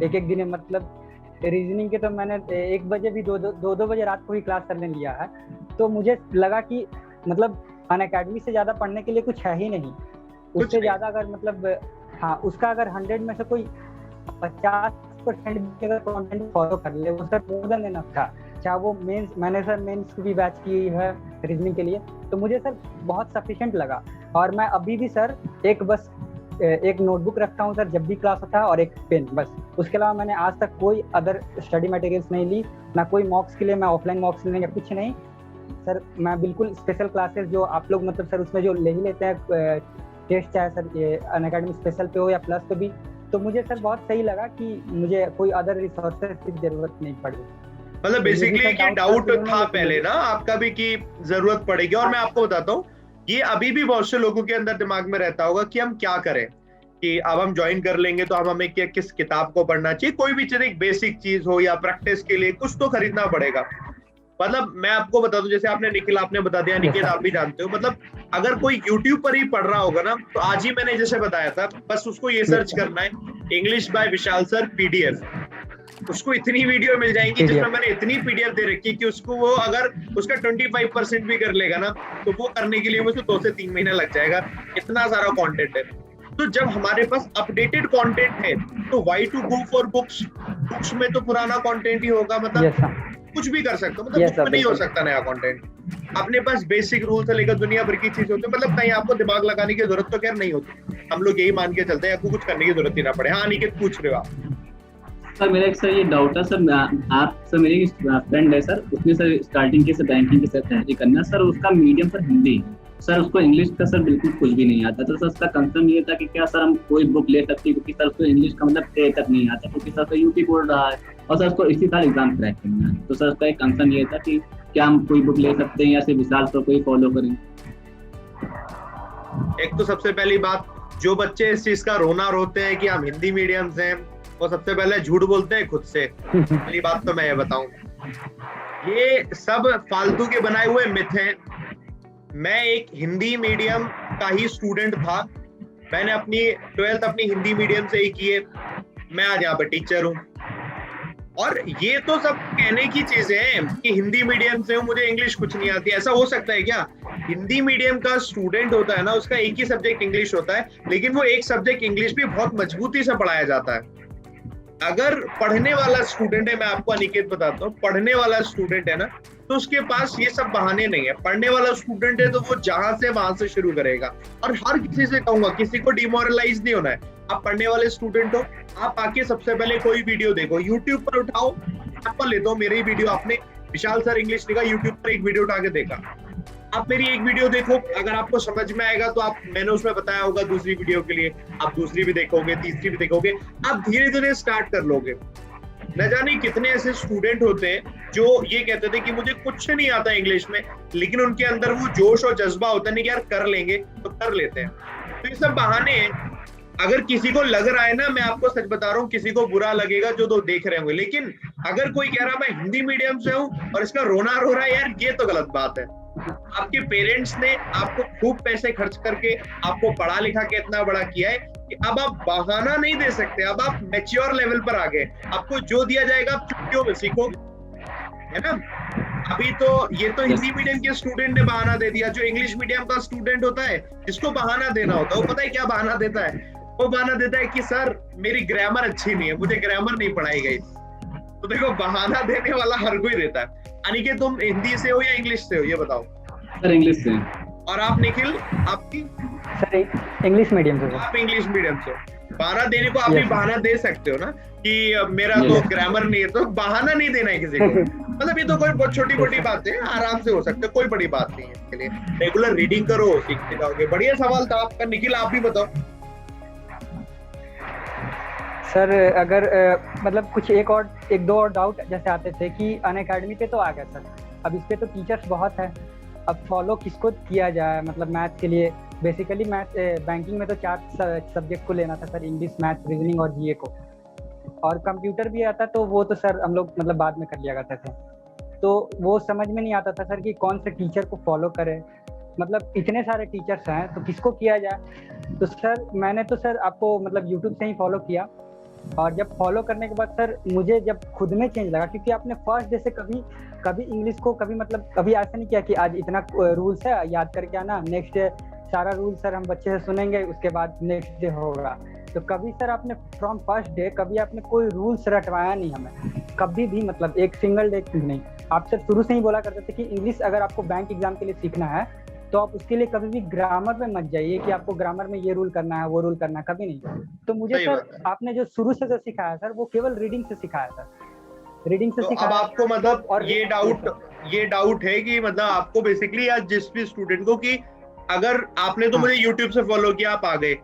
एक दिन में, मतलब रीजनिंग के तो मैंने 1 बजे भी 2 बजे रात को ही क्लास करने लिया है। तो मुझे लगा कि मतलब अनअकैडमी से ज़्यादा पढ़ने के लिए कुछ है ही नहीं। उससे ज़्यादा अगर मतलब हाँ, उसका अगर 100 में से कोई 50% भी अगर कंटेंट फॉलो कर ले, वो सर मोर देन इनफ था। चाहे वो मेंस, मैंने सर मेंस की भी बैच की है रीजनिंग के लिए, तो मुझे सर बहुत सफिशिएंट लगा। और मैं अभी भी सर एक नोटबुक रखता हूँ सर जब भी क्लास होता है, और एक पेन, बस। उसके अलावा मैंने आज तक कोई अदर स्टडी मटेरियल्स नहीं ली, ना कोई मॉक्स के लिए मैं ऑफलाइन मॉक्स लेने या कुछ नहीं सर। मैं बिल्कुल स्पेशल क्लासेस जो आप लोग मतलब सर उसमें जो ले ही लेते हैं टेस्ट, चाहे सर ये अनअकैडमी स्पेशल पे हो या प्लस पे भी, तो मुझे सर बहुत सही लगा कि मुझे कोई अदर रिसोर्सेज की जरूरत नहीं पड़ी। मतलब बेसिकली कि डाउट था पहले ना आपका भी कि जरूरत पड़ेगी। और मैं आपको बताता हूँ, ये अभी भी बहुत से लोगों के अंदर दिमाग में रहता होगा कि हम क्या करें, कि अब हम ज्वाइन कर लेंगे तो हम हमें किस किताब को पढ़ना चाहिए। कोई भी चीज, एक बेसिक चीज हो या प्रैक्टिस के लिए कुछ तो खरीदना पड़ेगा। मतलब मैं आपको बता दूं, जैसे आपने निखिल आपने बता दिया, निखिल आप भी जानते हो, मतलब अगर कोई YouTube पर ही पढ़ रहा होगा ना, तो आज ही मैंने जैसे बताया था, बस उसको ये सर्च करना है English by Vishal sir PDF, उसको इतनी वीडियो मिल जाएंगी जिसमें मैंने इतनी PDF दे रखी कि उसको वो अगर उसका 25% भी कर लेगा ना, तो वो करने के लिए मुझे 2 से 3 महीना लग जाएगा, इतना सारा कंटेंट है। तो जब हमारे पास अपडेटेड कंटेंट है, तो why to go for books. Books में तो पुराना कंटेंट ही होगा, मतलब कुछ भी कर सकते हो, मतलब बुक में नहीं हो सकता नया कंटेंट। अपने पास बेसिक रूल से लेकर दुनिया भर की चीज होती है, मतलब कहीं आपको दिमाग लगाने की जरूरत तो खैर नहीं होती, हम लोग यही मान के चलते हैं आपको कुछ करने की जरूरत ही ना पड़े। हाँ निकेत पूछ रहे हो आप? सर मेरा एक सर ये डाउट है सर, आप सर मेरी फ्रेंड है सर, उसने सर स्टार्टिंग के से बैंकिंग के साथ तैयारी करना सर, उसका मीडियम सर हिंदी, सर उसको इंग्लिश का सर बिल्कुल कुछ भी नहीं आता। तो सर उसका कंसर्न ये था कि क्या सर हम कोई बुक ले सकते हैं, क्योंकि सर उसको इंग्लिश का मतलब ए तक नहीं आता, क्योंकि सर यूपी बोल रहा है और सर उसको इसी साल एग्जाम क्रैक करना है। तो सर उसका एक कंसर्न ये था कि क्या हम कोई बुक ले सकते हैं या सिर्फ विशाल सर को ही फॉलो करें। एक तो सबसे पहली बात, जो बच्चे इस चीज का रोना रोते हैं कि हम हिंदी मीडियम से हैं, वो सबसे पहले झूठ बोलते हैं खुद से। पहली बात तो मैं ये बताऊं, ये सब फालतू के बनाए हुए मिथ हैं। मैं एक हिंदी मीडियम का ही स्टूडेंट था, मैंने अपनी 12th अपनी हिंदी मीडियम से ही की है, मैं आज यहाँ पे टीचर हूँ। और ये तो सब कहने की चीजें हैं कि हिंदी मीडियम से हूँ, मुझे इंग्लिश कुछ नहीं आती, ऐसा हो सकता है क्या? हिंदी मीडियम का स्टूडेंट होता है ना, उसका एक ही सब्जेक्ट इंग्लिश होता है, लेकिन वो एक सब्जेक्ट इंग्लिश भी बहुत मजबूती से पढ़ाया जाता है। अगर पढ़ने वाला स्टूडेंट है, मैं आपको अनिकेत बताता हूँ, पढ़ने वाला स्टूडेंट है ना, तो उसके पास ये सब बहाने नहीं है। पढ़ने वाला स्टूडेंट है तो वो जहां से वहां से शुरू करेगा। और हर किसी से कहूंगा, किसी को डिमोरलाइज नहीं होना है। आप पढ़ने वाले स्टूडेंट हो, आप आके सबसे पहले कोई वीडियो देखो, यूट्यूब पर उठाओ, एग्जाम्पल लेता हूँ, मेरी वीडियो आपने विशाल सर इंग्लिश लिखा, यूट्यूब पर एक वीडियो उठा के देखा, आप मेरी एक वीडियो देखो, अगर आपको समझ में आएगा तो आप, मैंने उसमें बताया होगा दूसरी वीडियो के लिए, आप दूसरी भी देखोगे, तीसरी भी देखोगे, आप धीरे धीरे स्टार्ट कर लोगे। न जाने कितने ऐसे स्टूडेंट होते हैं जो ये कहते थे कि मुझे कुछ नहीं आता इंग्लिश में, लेकिन उनके अंदर वो जोश और जज्बा होता नहीं कि यार कर लेंगे, तो कर लेते हैं। तो ये सब बहाने हैं। अगर किसी को लग रहा है ना, मैं आपको सच बता रहा हूँ, किसी को बुरा लगेगा जो दो देख रहे होंगे, लेकिन अगर कोई कह रहा मैं हिंदी मीडियम से हूँ और इसका रोना रो रहा है, यार ये तो गलत बात है। आपके पेरेंट्स ने आपको खूब पैसे खर्च करके आपको पढ़ा लिखा के इतना बड़ा किया है कि अब आप बहाना नहीं दे सकते। अब आप मैच्योर लेवल पर आ गए, आपको जो दिया जाएगा आप छुट्टियों में सीखोगे, है ना। अभी तो ये तो हिंदी मीडियम के स्टूडेंट ने बहाना दे दिया। जो इंग्लिश मीडियम का स्टूडेंट होता है, जिसको बहाना देना होता है, वो पता है क्या बहाना देता है? वो बहाना देता है कि सर मेरी ग्रामर अच्छी नहीं है, मुझे ग्रामर नहीं पढ़ाई गई। तो देखो, बहाना देने वाला हर कोई देता है। अनिकेत, तुम हिंदी से हो या इंग्लिश से हो, ये बताओ। सर इंग्लिश से। और आप निखिल, आपकी? सर इंग्लिश मीडियम से। आप इंग्लिश मीडियम से। बहाना देने को आप भी बहाना दे सकते हो ना कि मेरा तो ग्रामर नहीं है, तो बहाना नहीं देना है किसी को। मतलब ये तो कोई बहुत छोटी मोटी बातें हैं, आराम से हो सकते हैं, कोई बड़ी बात नहीं है। इसके लिए रेगुलर रीडिंग करो, सीखते जाओगे। बढ़िया सवाल था आपका। निखिल, आप भी बताओ। सर अगर मतलब कुछ एक दो और डाउट जैसे आते थे कि अनअकैडमी पे तो आ गया सर, अब इस पे तो टीचर्स बहुत है, अब फॉलो किसको किया जाए? मतलब मैथ्स के लिए बेसिकली बैंकिंग में तो 4 सब्जेक्ट को लेना था सर, इंग्लिश, मैथ्स, रीजनिंग और जीए को, और कंप्यूटर भी आता, तो वो तो सर हम लोग मतलब बाद में कर लिया करते थे। तो वो समझ में नहीं आता था सर कि कौन से टीचर को फॉलो करें। मतलब इतने सारे टीचर्स हैं तो किसको किया जाए? तो सर मैंने तो सर आपको मतलब यूट्यूब से ही फॉलो किया, और जब फॉलो करने के बाद सर मुझे जब खुद में चेंज लगा, क्योंकि आपने फर्स्ट डे से कभी इंग्लिश को कभी ऐसा नहीं किया कि आज इतना रूल्स है याद करके आना, नेक्स्ट डे सारा रूल सर हम बच्चे से सुनेंगे, उसके बाद नेक्स्ट डे होगा। तो कभी सर आपने फ्रॉम फर्स्ट डे कभी आपने कोई रूल्स रटवाया नहीं हमें, कभी भी, मतलब एक सिंगल डे नहीं। आप सर शुरू से ही बोला करते थे कि इंग्लिश अगर आपको बैंक एग्जाम के लिए सीखना है तो आप उसके लिए कभी भी ग्रामर में मत जाइए कि आपको ग्रामर में ये रूल करना है, वो रूल करना है, कभी नहीं। तो मुझे सर आपने जो शुरू से जो सिखाया सर, वो केवल रीडिंग से सिखाया सर, रीडिंग से सिखाया। अब आपको मतलब और ये डाउट है कि मतलब आपको बेसिकली आज जिस भी स्टूडेंट को, कि अगर आपने तो मुझे यूट्यूब से फॉलो किया, आप आ गए,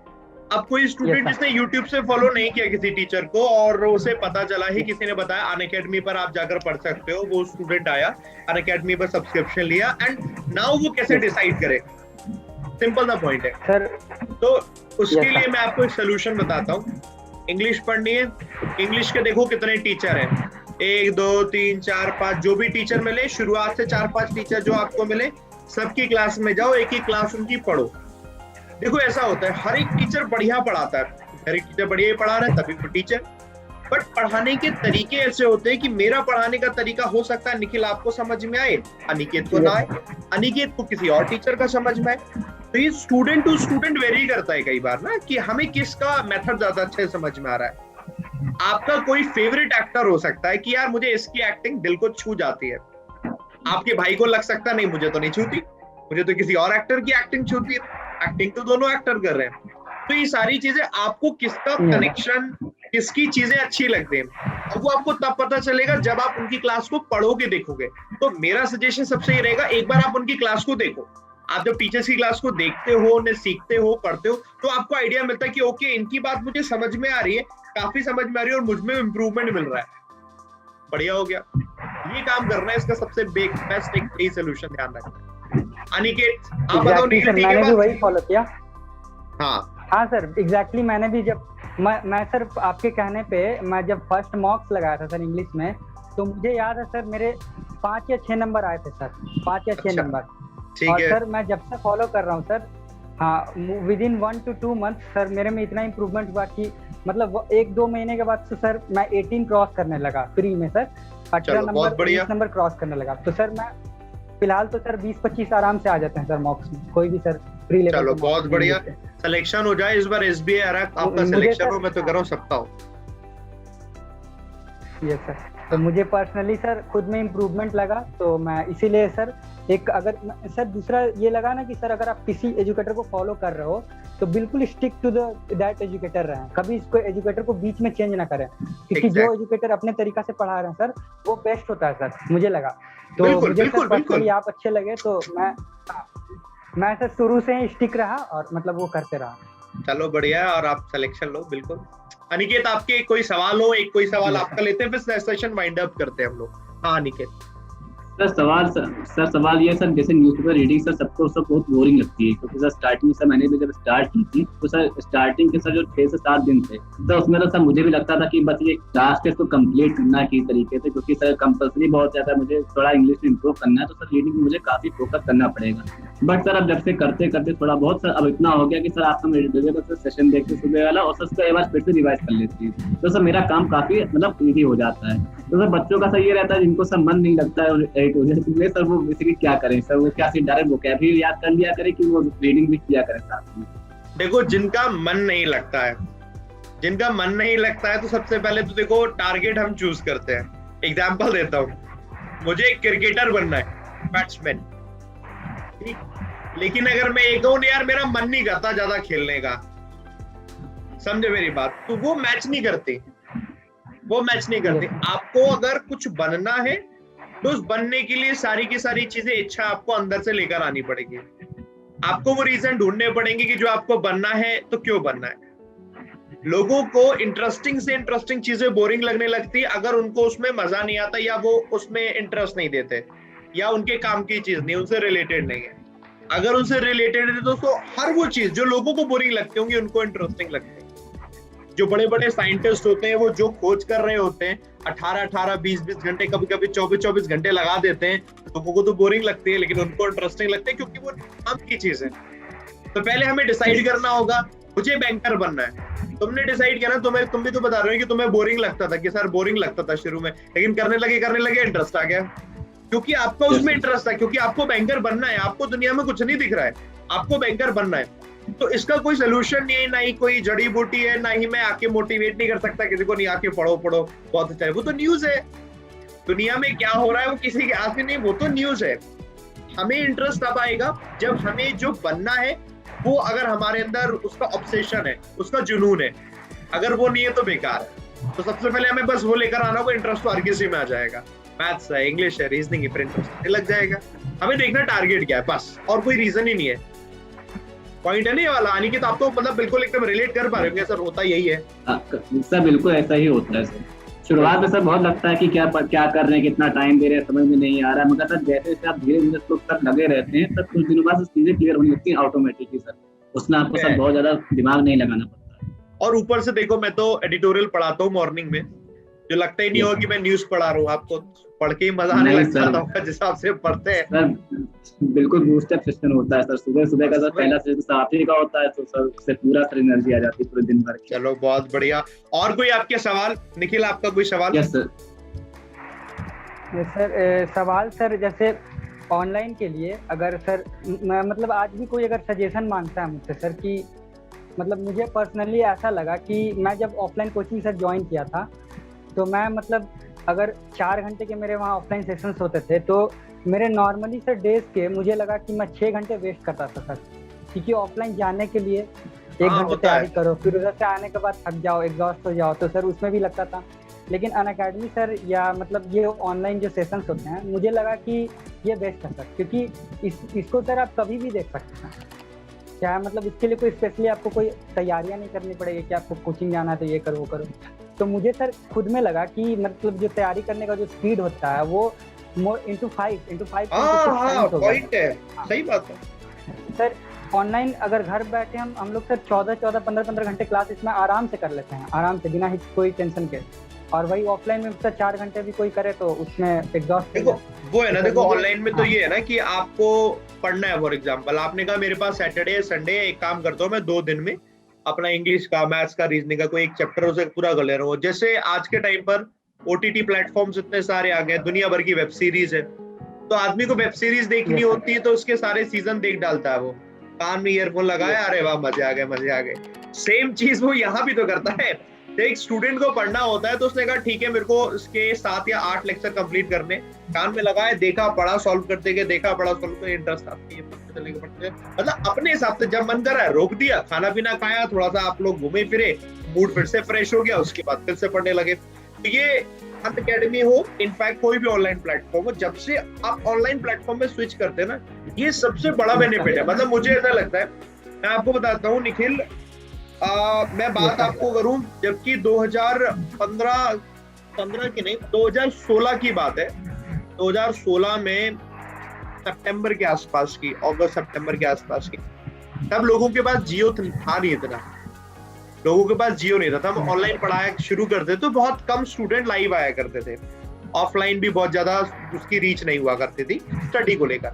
अब कोई स्टूडेंट जिसने यूट्यूब से फॉलो नहीं किया किसी टीचर को और उसे पता चला ही, किसी ने बताया अनअकैडमी पर आप जाकर पढ़ सकते हो, वो स्टूडेंट आया, अनअकैडमी पर सब्सक्रिप्शन लिया, एंड नाउ वो कैसे डिसाइड करे? सिंपल सा पॉइंट है सर। तो उसके लिए मैं आपको एक सोल्यूशन बताता हूँ। इंग्लिश पढ़नी है, इंग्लिश के देखो कितने टीचर हैं, 1 2 3 4 5, जो भी टीचर मिले, शुरुआत से 4-5 टीचर जो आपको मिले, सबकी क्लास में जाओ, एक ही क्लास उनकी पढ़ो। देखो ऐसा होता है, हर एक टीचर बढ़िया पढ़ाता है, हर एक टीचर बढ़िया ही पढ़ा रहा है तभी वो टीचर, बट पढ़ाने के तरीके ऐसे होते हैं कि मेरा पढ़ाने का तरीका हो सकता है निखिल आपको समझ में आए, अनिकेत को ना आए, अनिकेत को किसी और टीचर का समझ में आए। तो ये स्टूडेंट टू स्टूडेंट वेरी करता है कई बार ना, कि हमें किसका मेथड ज्यादा अच्छे समझ में आ रहा है। आपका कोई फेवरेट एक्टर हो सकता है कि यार मुझे इसकी एक्टिंग दिल को छू जाती है, आपके भाई को लग सकता नहीं मुझे तो नहीं छूती, मुझे तो किसी और एक्टर की एक्टिंग छूती है। एक्टिंग तो दोनों एक्टर कर रहे हैं। तो ये सारी चीजें आपको किसका कनेक्शन, किसकी चीजें अच्छी लगती हैं, अब वो आपको तब पता चलेगा जब आप उनकी क्लास को पढ़ोगे, देखोगे। तो मेरा सजेशन सबसे ये रहेगा, एक बार आप उनकी क्लास को देखो। आप जब टीचर्स की क्लास को देखते हो, उन्हें सीखते हो, पढ़ते हो, तो आपको आइडिया मिलता है कि ओके इनकी बात मुझे समझ में आ रही है, काफी समझ में आ रही है और मुझ में इम्प्रूवमेंट मिल रहा है। बढ़िया हो गया, ये काम करना है, इसका सबसे बेस्ट एक यही सोल्यूशन ध्यान रखना। अनिकेत आप बताओ। निखिल ठीक है, मैंने भी वही फॉलो किया। हाँ सर एग्जैक्टली मैंने भी जब मैं सर आपके कहने पे मैं जब फर्स्ट मॉक्स लगाया था सर इंग्लिश में, तो मुझे याद है सर मेरे 5 या 6 नंबर आए थे सर, 5 या 6 नंबर। और सर मैं जब से फॉलो कर रहा हूँ सर, हाँ with in 1 to 2 month sir मेरे में इतना इम्प्रूवमेंट हुआ कि मतलब 1-2 महीने के बाद से सर मैं 18 क्रॉस करने लगा प्री में सर, 18 नंबर 20 नंबर क्रॉस करने लगा। तो सर मैं फिलहाल तो सर 20-25 आराम से आ जाते हैं सर मॉक्स में, कोई भी सर प्री लेवल। चलो बहुत बढ़िया, सिलेक्शन हो जाए इस बार SBI आपका सिलेक्शन हो, मैं तो कर सकता हूँ। Yes sir. तो मुझे पर्सनली सर खुद में इम्प्रूवमेंट लगा, तो मैं इसीलिए सर एक अगर सर दूसरा ये लगा ना कि सर अगर आप किसी एजुकेटर को फॉलो कर रहे हो तो बिल्कुल स्टिक टू दैट एजुकेटर रहें, कभी इसको एजुकेटर को बीच में चेंज ना करें, क्योंकि जो एजुकेटर अपने तरीका से पढ़ा रहे हैं सर वो बेस्ट होता है सर, मुझे लगा। तो बिल्कुल, मुझे बिल्कुल, सर पर्सनली आप अच्छे लगे, तो मैं सर शुरू से ही स्टिक रहा और मतलब वो करते रहा। चलो बढ़िया है, और आप सिलेक्शन लो बिल्कुल। अनिकेत, आपके कोई सवाल हो, एक कोई सवाल आपका लेते हैं, फिर सेशन वाइंड अप करते हैं हम लोग। हाँ अनिकेत। सर सवाल ये सर, जैसे न्यूज़पेपर रीडिंग सर सबको सब बहुत बोरिंग लगती है, क्योंकि सर स्टार्टिंग में सर मैंने भी जब स्टार्ट की थी तो सर स्टार्टिंग के सर जो 6 से 7 दिन थे तो उसमें तो सर मुझे भी लगता था कि बस ये टास्क है इसको कंप्लीट करना है किस तरीके से, क्योंकि सर कंपल्सरी बहुत ज्यादा मुझे थोड़ा इंग्लिश में इंप्रूव करना है, तो सर रीडिंग में मुझे काफी फोकस करना पड़ेगा। बट सर अब जब से करते करते थोड़ा बहुत सर अब इतना हो गया कि सर आपका मेरे सर सेशन देखते सुबह वाला और सर उसको एक बार फिर से रिवाइज कर लेती है, तो सर मेरा काम काफी मतलब ईजी हो जाता है। तो सर बच्चों का सर ये रहता है जिनको सर मन नहीं लगता है सर वो बेसिकली क्या करें सर, वो क्या डायरेक्ट वोकैबुलरी याद कर लिया करें कि वो रीडिंग भी किया करें साथ में? देखो, जिनका मन नहीं लगता है, जिनका मन नहीं लगता है तो सबसे पहले तो देखो टारगेट हम चूज करते हैं। एग्जांपल देता हूँ, मुझे क्रिकेटर बनना है, बैट्समैन, ठीक, लेकिन अगर मैं एक कहूँ यार मेरा मन नहीं करता ज्यादा खेलने का, समझे मेरी बात, तो वो मैच नहीं करती, वो मैच नहीं करती। आपको अगर कुछ बनना है तो उस बनने के लिए सारी की सारी चीजें, इच्छा आपको अंदर से लेकर आनी पड़ेगी। आपको वो रीजन ढूंढने पड़ेंगे कि जो आपको बनना है तो क्यों बनना है। लोगों को इंटरेस्टिंग से इंटरेस्टिंग चीजें बोरिंग लगने लगती है अगर उनको उसमें मजा नहीं आता, या वो उसमें इंटरेस्ट नहीं देते, या उनके काम की चीज नहीं, उनसे रिलेटेड नहीं है। अगर उनसे रिलेटेड है तो हर वो चीज जो लोगों को बोरिंग लगती होंगी उनको इंटरेस्टिंग लगती है। जो बड़े बड़े साइंटिस्ट होते हैं वो जो खोज कर रहे होते हैं 18-18, 20-20 घंटे, कभी कभी 24-24 घंटे लगा देते हैं, लोगों को तो बोरिंग लगती है लेकिन उनको इंटरेस्टिंग लगती है क्योंकि वो काम की चीज है। तो पहले हमें डिसाइड करना होगा, मुझे बैंकर बनना है। तुमने डिसाइड किया ना, तुम भी तो बता रहे हो कि तुम्हें बोरिंग लगता था, कि सर बोरिंग लगता था शुरू में, लेकिन करने लगे इंटरेस्ट आ गया, क्योंकि आपका उसमें इंटरेस्ट है, क्योंकि आपको बैंकर बनना है। आपको दुनिया में कुछ नहीं दिख रहा है, आपको बैंकर बनना है। तो इसका कोई सोल्यूशन नहीं है, ना ही कोई जड़ी बूटी है, ना ही मैं आके मोटिवेट नहीं कर सकता किसी को, नहीं आके पढ़ो बहुत अच्छा है। वो तो न्यूज है, दुनिया में क्या हो रहा है वो किसी के हाथ में नहीं, वो तो न्यूज है। हमें इंटरेस्ट तब आएगा जब हमें जो बनना है वो, अगर हमारे अंदर उसका ऑब्सेशन है, उसका जुनून है। अगर वो नहीं है तो बेकार है। तो सबसे पहले हमें बस वो लेकर आना, वो इंटरेस्ट तो हर किसी में आ जाएगा। मैथ्स है, इंग्लिश है, रीजनिंग है, फिर इंटरेस्ट लग जाएगा। हमें देखना टारगेट क्या है, बस, और कोई रीजन ही नहीं है। पॉइंट है नहीं वाला अनिकेत, आप तो मतलब बिल्कुल एकदम रिलेट कर पा रहे होंगे। सर होता यही है सर, बिल्कुल ऐसा ही होता है सर। शुरुआत में सर बहुत लगता है कि क्या कर रहे हैं, कितना टाइम दे रहे हैं, समझ में नहीं आ रहा है, मगर सर जैसे जैसे आप धीरे धीरे तक लगे रहते हैं, तब कुछ दिनों बाद चीजें क्लियर होने लगती है ऑटोमेटिकली सर। उसमें आपको सर बहुत ज्यादा दिमाग नहीं लगाना पड़ता है। और ऊपर से देखो, मैं तो एडिटोरियल पढ़ाता हूँ मॉर्निंग में, जो लगता ही नहीं होगा कि मैं न्यूज पढ़ा रहा हूँ। आपको पढ़ के ही मजा आने लग जाता होगा जिस हिसाब से पढ़ते हैं सर। बिल्कुल बूस्टअप सेशन होता है सर, सुबह का सर पहला सेशन साथी का होता है, तो सर उससे पूरा सर एनर्जी आ जाती है पूरे दिन भर। चलो बहुत बढ़िया। और कोई आपके सवाल? निखिल, आपका कोई सवाल? Yes sir. सवाल सर, जैसे ऑनलाइन के लिए अगर सर मतलब आज भी कोई अगर सजेशन मांगता है मुझसे सर, कि मतलब मुझे पर्सनली ऐसा लगा कि मैं जब ऑफलाइन कोचिंग सर ज्वाइन किया था तो मैं मतलब अगर 4 घंटे के मेरे वहाँ ऑफलाइन सेशंस होते थे, तो मेरे नॉर्मली सर डेज के मुझे लगा कि मैं 6 घंटे वेस्ट करता था सर, क्योंकि ऑफलाइन जाने के लिए 1 घंटे तैयारी करो, फिर उधर से आने के बाद थक जाओ, एग्जॉस्ट हो जाओ, तो सर उसमें भी लगता था। लेकिन अनअकैडमी सर, या मतलब ये ऑनलाइन जो सेशंस होते हैं, मुझे लगा कि ये बेस्ट है सर, क्योंकि इसको सर आप कभी भी देख सकते हैं। क्या मतलब इसके लिए कोई स्पेशली आपको कोई तैयारियां नहीं करनी पड़ेगी कि आपको कोचिंग जाना है तो ये करो वो करो। तो मुझे सर खुद में लगा कि मतलब जो तैयारी करने का जो स्पीड होता है वो मोर into 5 पॉइंट है, सही बात है सर। ऑनलाइन अगर घर बैठे हम लोग सर 14 15 घंटे क्लास इसमें आराम से कर लेते हैं, आराम से, बिना कोई टेंशन के। और वही ऑफलाइन में सर 4 घंटे भी कोई करे तो उसमें एग्जॉस्ट। देखो वो है ना, देखो ऑनलाइन में तो ये है ना कि आपको पढ़ना है। फॉर एग्जांपल आपने कहा मेरे पास सैटरडे संडे, एक काम करता हूँ मैं 2 दिन में अपना इंग्लिश का, मैथ्स का, रीजनिंग का कोई एक चैप्टर उसे पूरा कर ले रहा हूँ। जैसे आज के टाइम पर ओटीटी प्लेटफॉर्म्स इतने सारे आ गए, दुनिया भर की वेब सीरीज है, तो आदमी को वेब सीरीज देखनी होती है तो उसके सारे सीजन देख डालता है। वो कान में ईयरफोन लगाया, अरे वाह मजे आ गए। सेम चीज वो यहाँ भी तो करता है। एक स्टूडेंट को पढ़ना होता है तो उसने कहा ठीक है मेरे को इसके 7 या 8 लेक्चर कंप्लीट करने, कान में लगाए, देखा पढ़ा, सॉल्व करते गए, देखा पढ़ा सॉल्व करते, इंटरेस्ट आती है, पढ़ते मतलब अपने हिसाब से जब मन करा रोक दिया, खाना पीना खाया, थोड़ा सा आप लोग घूमे फिरे, मूड फिर से फ्रेश हो गया, उसके बाद फिर से पढ़ने लगे। तो ये अनअकैडमी हो, इनफैक्ट कोई भी ऑनलाइन प्लेटफॉर्म हो, जब से आप ऑनलाइन प्लेटफॉर्म में स्विच करते हैं ना, ये सबसे बड़ा बेनिफिट है। मतलब मुझे ऐसा लगता है, मैं आपको बताता हूँ निखिल, मैं बात आपको करूं जबकि 2015 की नहीं, 2016 की बात है। 2016 में सितंबर के आसपास की, अगस्त सितंबर के आसपास की, तब लोगों के पास जियो था नहीं, इतना लोगों के पास जियो नहीं था। हम ऑनलाइन पढ़ाया शुरू करते तो बहुत कम स्टूडेंट लाइव आया करते थे, ऑफलाइन भी बहुत ज्यादा उसकी रीच नहीं हुआ करती थी स्टडी को लेकर।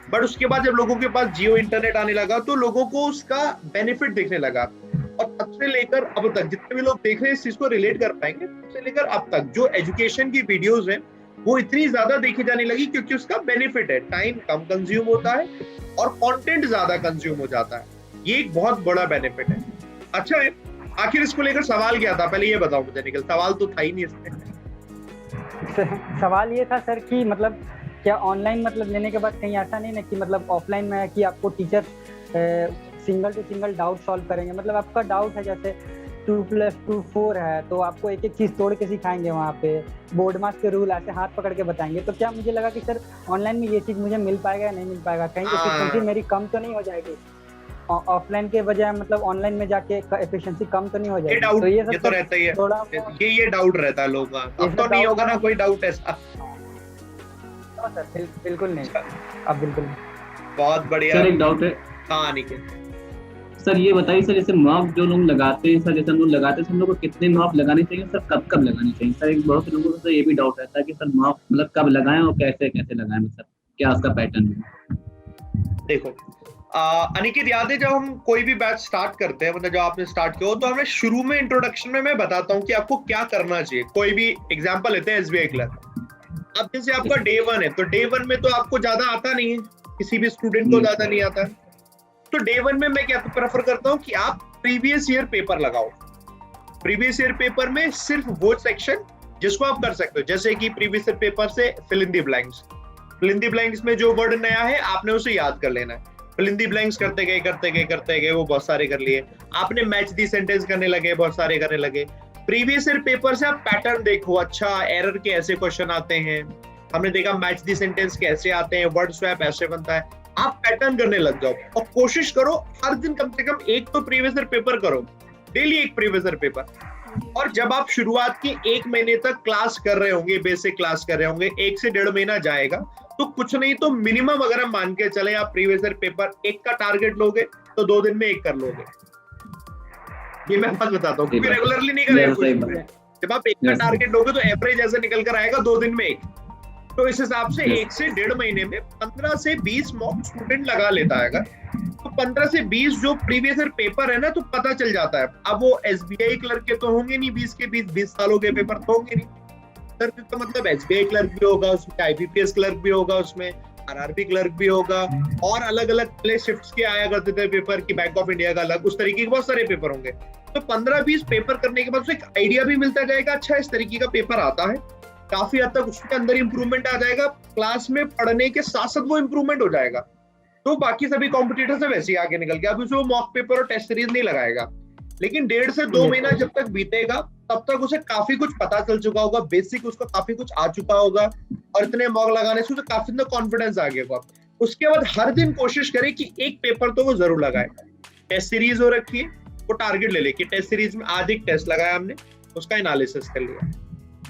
बट उसके बाद जब लोगों के पास जियो इंटरनेट आने लगा तो लोगों को उसका बेनिफिट दिखने लगा, और तब से लेकर अब तक जितने भी लोग देख रहे हैं इस चीज को रिलेट कर पाएंगे, तब से लेकर अब तक जो एजुकेशन की वीडियोस हैं वो इतनी ज्यादा देखी जाने लगी क्योंकि उसका बेनिफिट है, टाइम कम कंज्यूम होता है और कंटेंट ज्यादा कंज्यूम हो जाता है। ये एक बहुत बड़ा बेनिफिट है। अच्छा है, आखिर इसको लेकर सवाल क्या था, पहले ये बताओ मुझे निखिल, सवाल तो था ही नहीं इसमें। सवाल ये था सर कि मतलब क्या ऑनलाइन मतलब लेने के बाद कहीं ऐसा नहीं ना कि मतलब ऑफलाइन में है कि आपको teacher single to single doubt solve करेंगे, मतलब आपका डाउट है जैसे 2+2 4 है तो आपको एक एक चीज तोड़ के सिखाएंगे, वहाँ पे बोर्ड मास के रूल ऐसे हाथ पकड़ के बताएंगे। तो क्या मुझे लगा कि सर ऑनलाइन में ये चीज मुझे मिल पाएगा या नहीं मिल पाएगा, कहीं एफिशिएंसी मेरी कम तो नहीं हो जाएगी ऑफलाइन के बजाय, मतलब ऑनलाइन में जाके एफिशिएंसी कम तो नहीं हो जाएगी। डाउट तो ये सब तो रहता ही है, थोड़ा ये डाउट रहता है लोगों का। अब तो नहीं होगा ना कोई डाउट ऐसा? सर बिल्कुल नहीं, अब बिल्कुल नहीं। बहुत बढ़िया सर एक डाउट है। हाँ निखिल सर ये बताइए सर, जैसे मॉक जो लोग लगाते हैं सर, जैसे हम लोग लगाते हैं, हम लोग को कितने मॉक लगाने चाहिए सर, कब कब लगाने चाहिए सर? एक बहुत से लोगों को ये भी डाउट रहता है कि सर मॉक मतलब कब लगाएं और कैसे कैसे लगाएं, मतलब क्या उसका पैटर्न है? देखो अनिकेत, याद है जब हम कोई भी बैच स्टार्ट करते हैं, मतलब जब आपने स्टार्ट किया हो तो हमें शुरू में इंट्रोडक्शन में मैं बताता हूँ कि आपको क्या करना चाहिए। कोई भी एग्जांपल लेते हैं एसबीआई क्लर्क। अब जैसे आपका डे 1 है तो डे 1 में तो आपको ज्यादा आता नहीं है, किसी भी स्टूडेंट को ज्यादा नहीं आता है, तो डे 1 में मैं क्या प्रेफर करता हूँ कि आप प्रीवियस ईयर पेपर लगाओ। प्रीवियस ईयर पेपर में सिर्फ वो सेक्शन जिसको आप कर सकते हो, जैसे कि प्रीवियस ईयर पेपर से fill in the blanks, fill in the blanks में जो वर्ड नया है आपने उसे याद कर लेना है। फिल इन द ब्लैंक्स करते गए वो बहुत सारे कर लिए। आपने मैच दी सेंटेंस करने लगे, बहुत सारे करने लगे। प्रीवियस ईयर पेपर से आप पैटर्न देखो, अच्छा एरर के ऐसे क्वेश्चन आते हैं, हमने देखा मैच दी सेंटेंस कैसे आते हैं, वर्ड स्वैप ऐसे बनता है, आप पैटर्न करने लग जाओ और कोशिश करो हर दिन कम से कम एक तो प्रीवियस ईयर पेपर करो, डेली एक प्रीवियस ईयर पेपर। और जब आप शुरुआत की 1 महीने तक क्लास कर रहे होंगे, बेसिक क्लास कर रहे होंगे, 1 से 1.5 महीना जाएगा तो कुछ नहीं तो मिनिमम अगर हम मान के चले आप प्रीवियस ईयर पेपर 1 का टारगेट लोगे तो 2 दिन में 1 कर लोगे। ये मैं बात बताता हूँ क्योंकि रेगुलरली नहीं करेंगे। जब आप 1 का टारगेट लोगे तो एवरेज ऐसे निकल कर आएगा 2 दिन में 1। तो इस हिसाब से 1 से 1.5 महीने में 15 से 20 मॉक स्टूडेंट लगा लेता है अगर, तो 15 से 20 जो प्रीवियस ईयर पेपर है ना तो पता चल जाता है। अब वो एसबीआई क्लर्क के तो होंगे नहीं 20 के 20 सालों के पेपर तो होंगे नहीं सर, तो मतलब एसबीआई क्लर्क भी होगा उसमें, आईबीपीएस क्लर्क भी होगा उसमें, आरआरबी क्लर्क भी होगा, और अलग अलग पहले शिफ्ट्स के आया करते थे पेपर की, बैंक ऑफ इंडिया का अलग, उस तरीके के बहुत सारे पेपर होंगे। तो 15-20 पेपर करने के बाद उसे एक आइडिया भी मिलता जाएगा, अच्छा इस तरीके का पेपर आता है, काफी हद तक उसके अंदर इंप्रूवमेंट आ जाएगा, क्लास में पढ़ने के साथ साथ वो इंप्रूवमेंट हो जाएगा। तो बाकी सभी कॉम्पिटिटर से वैसे ही आगे निकल गया। अब उसे वो मॉक पेपर और टेस्ट सीरीज नहीं लगाएगा, लेकिन 1.5 से 2 महीना जब तक बीतेगा तब तक उसे काफी कुछ पता चल चुका होगा, बेसिक उसको काफी कुछ आ चुका होगा, और इतने मॉक लगाने से उसे काफी कॉन्फिडेंस आ गया होगा। उसके बाद हर दिन कोशिश करे कि एक पेपर तो वो जरूर लगाए। टेस्ट सीरीज हो रखी है, वो टारगेट ले ले कि टेस्ट सीरीज में आज एक टेस्ट लगाया हमने, उसका एनालिसिस कर लिया।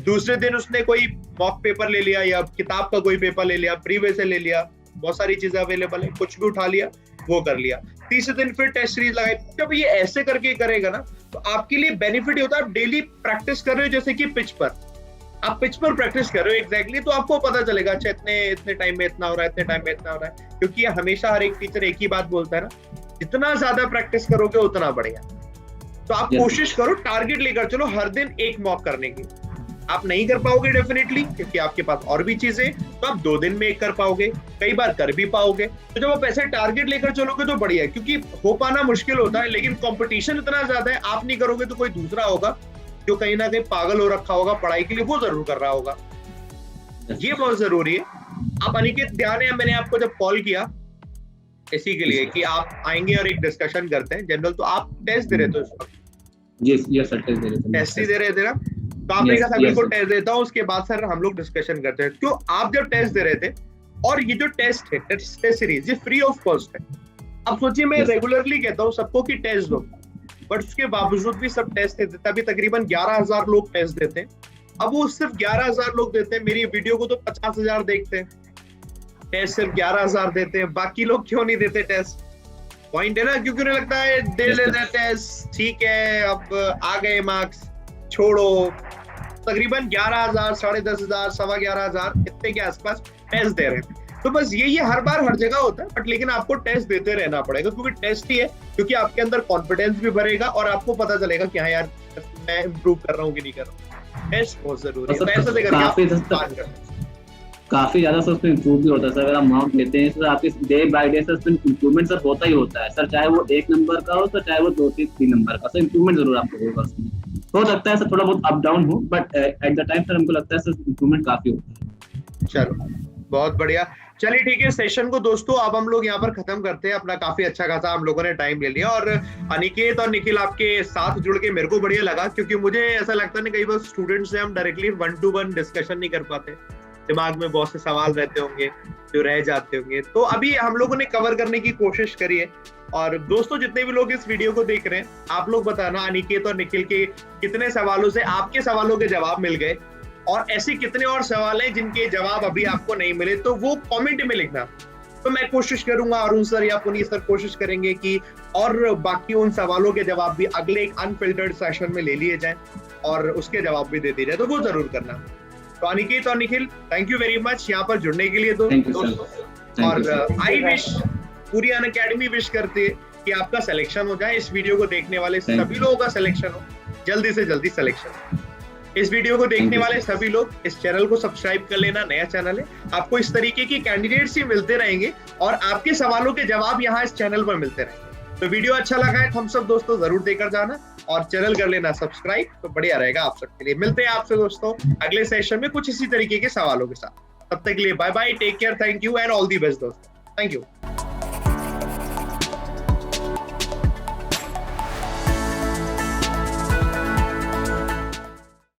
दूसरे दिन उसने कोई मॉक पेपर ले लिया या किताब का कोई पेपर ले लिया, प्रीवियस से ले लिया, बहुत सारी चीजें अवेलेबल है, कुछ भी उठा लिया वो कर लिया। तीसरे दिन फिर टेस्ट सीरीज लगाई। जब ये ऐसे करके करेगा ना तो आपके लिए बेनिफिट होता है। आप डेली प्रैक्टिस कर रहे हो, जैसे कि पिच पर आप पिच पर प्रैक्टिस कर रहे हो एग्जैक्टली, तो आपको पता चलेगा अच्छा इतने टाइम में इतना हो रहा है, इतने टाइम में इतना हो रहा है। क्योंकि हमेशा हर एक टीचर एक ही बात बोलता है ना, जितना ज्यादा प्रैक्टिस करोगे उतना बढ़िया। तो आप कोशिश करो, टारगेट लेकर चलो हर दिन एक मॉक करने की। आप नहीं कर पाओगे डेफिनेटली क्योंकि आपके पास और भी चीजें, तो आप 2 दिन में 1 कर पाओगे, कई बार कर भी पाओगे। तो जब आप ऐसे टारगेट लेकर चलोगे तो बढ़िया है, क्योंकि हो पाना मुश्किल होता है, लेकिन कंपटीशन इतना ज्यादा है, आप नहीं करोगे तो कोई दूसरा होगा जो कहीं ना कहीं पागल हो रखा होगा पढ़ाई के लिए, वो जरूर कर रहा होगा। ये बहुत जरूरी है। आप अनिकेत ध्यान है, मैंने आपको जब कॉल किया इसी के लिए कि आप आएंगे और एक डिस्कशन करते हैं जनरल, तो आप टेस्ट दे रहे थे उस वक्त? यस सर, टेस्ट दे रहे थे। टेस्ट ही दे रहे थे ना? तो आपने कहा सर बिल्कुल टेस्ट देता हूँ, उसके बाद सर हम लोग डिस्कशन करते हैं। क्यों आप जब टेस्ट दे रहे थे, और ये जो टेस्ट है टेस्ट सीरीज, ये फ्री ऑफ कॉस्ट है। अब सोचिए, मैं रेगुलरली कहता हूँ सबको कि टेस्ट दो, बट उसके बावजूद भी सब टेस्ट देते। तभी तकरीबन 11,000 लोग टेस्ट देते हैं। अब वो सिर्फ 11,000 लोग देते हैं, मेरी वीडियो को तो 50,000 देखते हैं, टेस्ट सिर्फ 11,000 देते हैं। बाकी लोग क्यों नहीं देते टेस्ट? पॉइंट है ना, क्योंकि उन्हें लगता है दे लेते हैं टेस्ट, ठीक है अब आ गए मार्क्स, छोड़ो। तकरीबन 11,000, 10,500, 11,500 इतने के आसपास टेस्ट दे रहे हैं। तो बस ये हर बार हर जगह होता है, बट लेकिन आपको टेस्ट देते रहना पड़ेगा, क्योंकि टेस्ट ही है, क्योंकि आपके अंदर कॉन्फिडेंस भी बढ़ेगा और आपको पता चलेगा कि हाँ यार मैं इम्प्रूव कर रहा हूँ कि नहीं कर रहा हूँ। टेस्ट बहुत जरूरी है, पैसे देकर काफी ज्यादा सर उसमें इम्प्रूव भी होता है सर। अगर आप मार्क्स लेते हैं सर, आपके डे बाय डे सर उसमें इम्प्रूवमेंट सर होता ही होता है सर, चाहे वो 1 नंबर का हो सर, चाहे वो 2 से 3 नंबर का, सर इम्प्रूवमेंट जरूर आपको होगा उसमें। हो सकता है सर थोड़ा बहुत अप डाउन हो, but at the time sir हमको लगता है सर इम्प्रूवमेंट काफी होता है। चलो बहुत बढ़िया, चलिए ठीक है। सेशन को दोस्तों अब हम लोग यहाँ पर खत्म करते हैं अपना। काफी अच्छा खासा हम लोगों ने टाइम ले लिया, और अनिकेत और निखिल आपके साथ जुड़ के मेरे को बढ़िया लगा, क्योंकि मुझे ऐसा लगता है कई बार स्टूडेंट से हम डायरेक्टली 1-to-1 डिस्कशन नहीं कर पाते, दिमाग में बहुत से सवाल रहते होंगे जो रह जाते होंगे। तो अभी हम लोगों ने कवर करने की कोशिश करी है। और दोस्तों जितने भी लोग इस वीडियो को देख रहे हैं, आप लोग बताना अनिकेत और निखिल के कितने सवालों से आपके सवालों के जवाब मिल गए, और ऐसे कितने और सवाल हैं जिनके जवाब अभी आपको नहीं मिले, तो वो कमेंट में लिखना। तो मैं कोशिश करूंगा, अरुण सर या पुनीत सर कोशिश करेंगे कि और बाकी उन सवालों के जवाब भी अगले एक अनफिल्टर्ड सेशन में ले लिए जाएं और उसके जवाब भी दे दिए जाए, तो वो जरूर करना। तो अनिकेत और Nikhil, thank you very much यहाँ पर जुड़ने के लिए दोस्तों। और आई विश, पूरी अनअकैडमी विश करते कि आपका सिलेक्शन हो जाए, इस वीडियो को देखने वाले सभी लोगों का सिलेक्शन हो, जल्दी से जल्दी सिलेक्शन। इस वीडियो को देखने वाले सभी लोग इस चैनल को सब्सक्राइब कर लेना, नया चैनल है। आपको इस तरीके की कैंडिडेट्स ही मिलते रहेंगे और आपके सवालों के जवाब यहाँ इस चैनल पर मिलते रहेंगे। तो वीडियो अच्छा लगा है थम्स अप दोस्तों जरूर देकर जाना, और चैनल कर लेना सब्सक्राइब, तो बढ़िया रहेगा आप सबके लिए। मिलते हैं आपसे दोस्तों अगले सेशन में कुछ इसी तरीके के सवालों के साथ। तब तक के लिए bye bye, take care, thank you and all the best दोस्तों, थैंक यू।